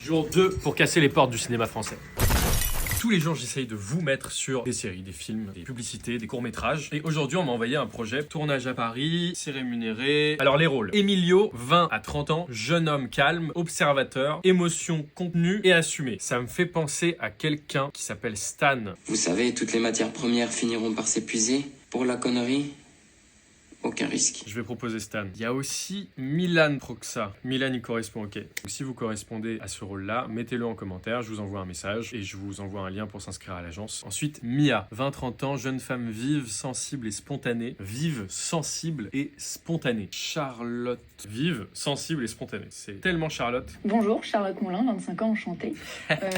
Jour 2 pour casser les portes du cinéma français. Tous les jours, j'essaye de vous mettre sur des séries, des films, des publicités, des courts-métrages. Et aujourd'hui, on m'a envoyé un projet. Tournage à Paris, c'est rémunéré. Alors, les rôles. Emilio, 20 à 30 ans, jeune homme calme, observateur, émotion contenue et assumée. Ça me fait penser à quelqu'un qui s'appelle Stan. Vous savez, toutes les matières premières finiront par s'épuiser. Pour la connerie, aucun risque. Je vais proposer Stan. Il y a aussi Milan Proxa. Milan, il correspond, ok. Donc, si vous correspondez à ce rôle-là, mettez-le en commentaire, je vous envoie un message et je vous envoie un lien pour s'inscrire à l'agence. Ensuite, Mia, 20-30 ans, jeune femme vive, sensible et spontanée. Vive, sensible et spontanée. Charlotte, vive, sensible et spontanée. C'est tellement Charlotte. Bonjour, Charlotte Moulin, 25 ans, enchantée.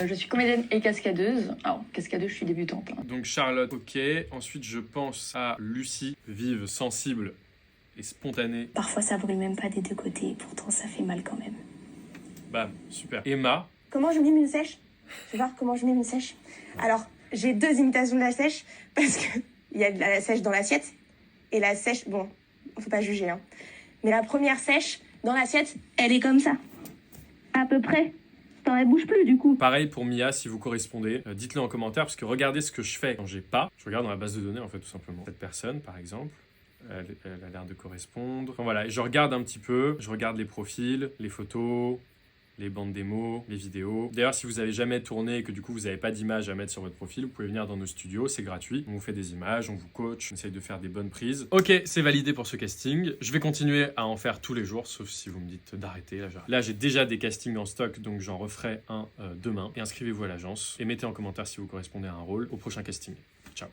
Je suis comédienne et cascadeuse. Alors, cascadeuse, je suis débutante. Donc Charlotte, ok. Ensuite, je pense à Lucie, vive, sensible et spontanée. Parfois ça brûle même pas des deux côtés, pourtant ça fait mal quand même. Bam, super. Emma, Comment je mime une sèche? Tu vas voir comment je mime une sèche? Alors, j'ai deux imitations de la sèche, parce que il y a de la sèche dans l'assiette, et la sèche, bon, faut pas juger, hein. Mais la première sèche, dans l'assiette, elle est comme ça. À peu près. Attends, elle bouge plus du coup. pareil pour Mia, si vous correspondez, dites-le en commentaire, parce que regardez ce que je fais quand j'ai pas. Je regarde dans la base de données, en fait, tout simplement. Cette personne, par exemple, elle a l'air de correspondre. Enfin, voilà, et je regarde un petit peu, je regarde les profils, les photos, les bandes démos, les vidéos. D'ailleurs, si vous avez jamais tourné et que du coup vous n'avez pas d'image à mettre sur votre profil, vous pouvez venir dans nos studios, c'est gratuit. On vous fait des images, on vous coach, on essaye de faire des bonnes prises. Ok, c'est validé pour ce casting. Je vais continuer à en faire tous les jours, sauf si vous me dites d'arrêter. Là, j'ai déjà des castings en stock, donc j'en referai un demain. Et inscrivez-vous à l'agence et mettez en commentaire si vous correspondez à un rôle au prochain casting. Ciao.